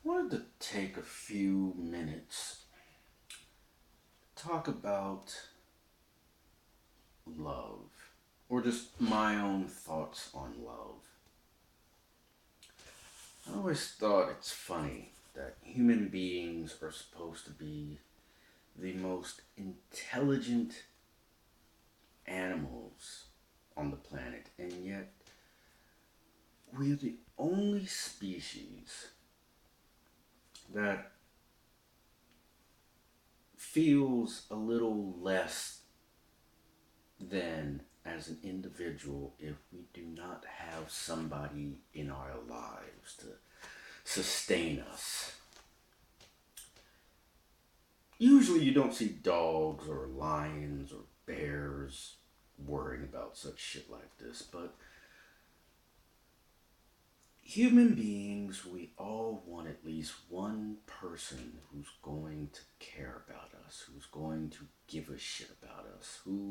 Wanted to take a few minutes to talk about love, or just my own thoughts on love. I always thought it's funny that human beings are supposed to be the most intelligent animals on the planet, and yet we're the only species that feels a little less than as an individual if we do not have somebody in our lives to sustain us. Usually, you don't see dogs or lions or bears worrying about such shit like this, but human beings, we all want at least one person who's going to care about us, who's going to give a shit about us, who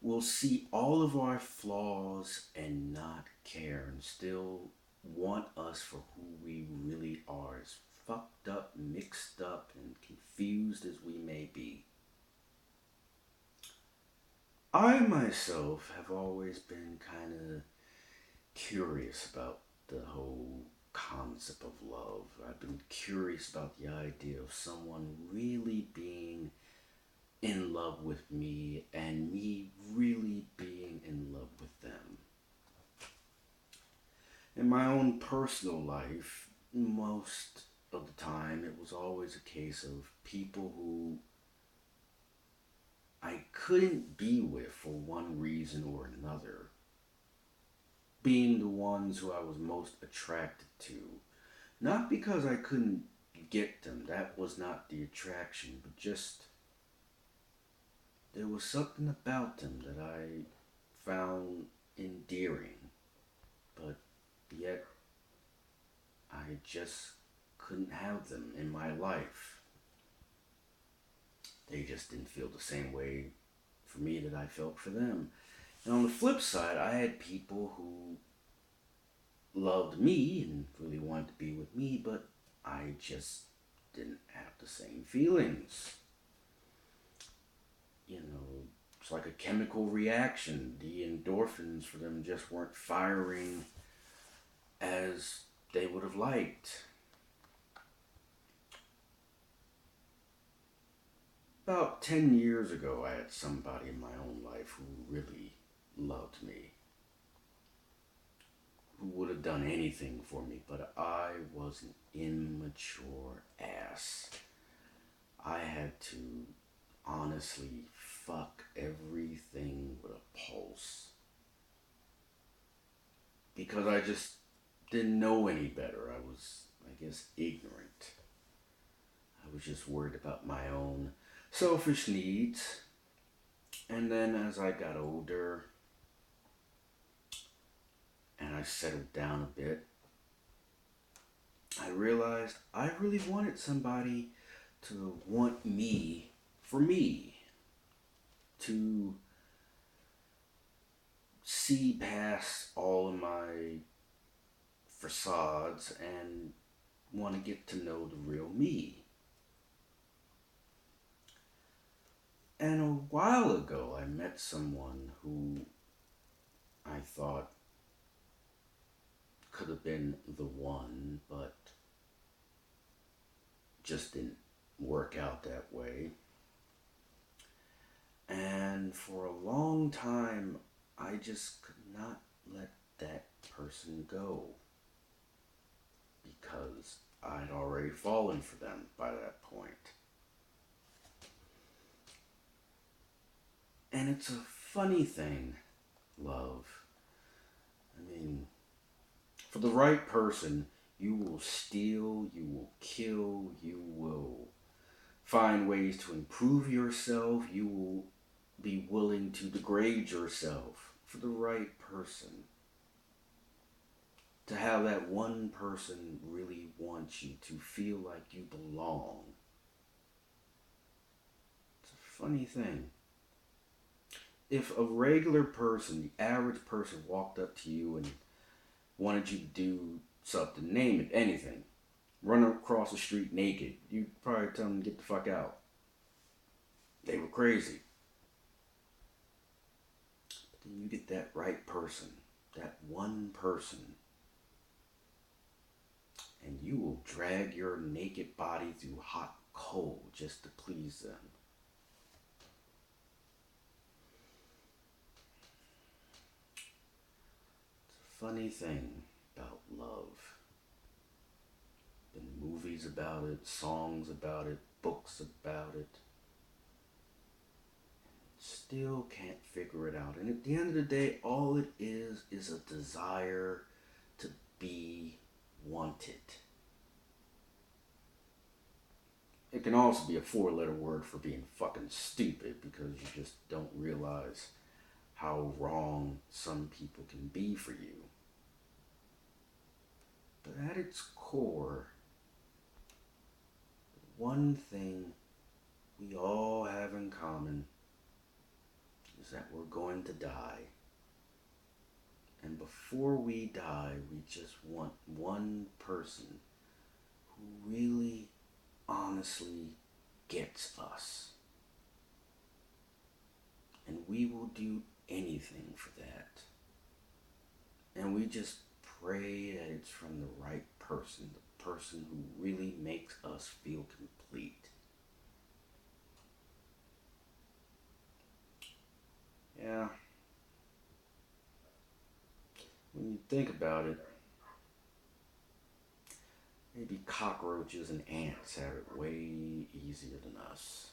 will see all of our flaws and not care and still want us for who we really are, as fucked up, mixed up, and confused as we may be. I myself have always been kind of curious about the whole concept of love. I've been curious about the idea of someone really being in love with me and me really being in love with them. In my own personal life, most of the time, it was always a case of people who I couldn't be with for one reason or another being the ones who I was most attracted to. Not because I couldn't get them, that was not the attraction, but just there was something about them that I found endearing, but yet I just couldn't have them in my life. They just didn't feel the same way for me that I felt for them. And on the flip side, I had people who loved me and really wanted to be with me, but I just didn't have the same feelings. It's like a chemical reaction. The endorphins for them just weren't firing as they would have liked. About 10 years ago, I had somebody in my own life who really loved me, who would have done anything for me, but I was an immature ass. I had to honestly fuck everything with a pulse because I just didn't know any better. I was, I guess, ignorant. I was just worried about my own selfish needs. And then as I got older and I settled down a bit, I realized I really wanted somebody to want me for me, to see past all of my facades and want to get to know the real me. And a while ago, I met someone who I thought could have been the one, but just didn't work out that way. And for a long time, I just could not let that person go because I'd already fallen for them by that point. And it's a funny thing, love. I mean, for the right person, you will steal, you will kill, you will find ways to improve yourself, you will be willing to degrade yourself for the right person. To have that one person really want you to feel like you belong. It's a funny thing. If a regular person, the average person, walked up to you and wanted you to do something, name it, anything, run across the street naked, you'd probably tell them to get the fuck out. They were crazy. But then you get that right person, that one person, and you will drag your naked body through hot coal just to please them. It's a funny thing about love. Been movies about it, songs about it, books about it. Still can't figure it out. And at the end of the day, all it is a desire to be wanted. It can also be a 4-letter word for being fucking stupid because you just don't realize how wrong some people can be for you. But at its core, one thing we all have in common is that we're going to die. And before we die, we just want one person who really, honestly gets us. And we will do anything for that. And we just pray that it's from the right person, the person who really makes us feel complete. Yeah. When you think about it, maybe cockroaches and ants have it way easier than us.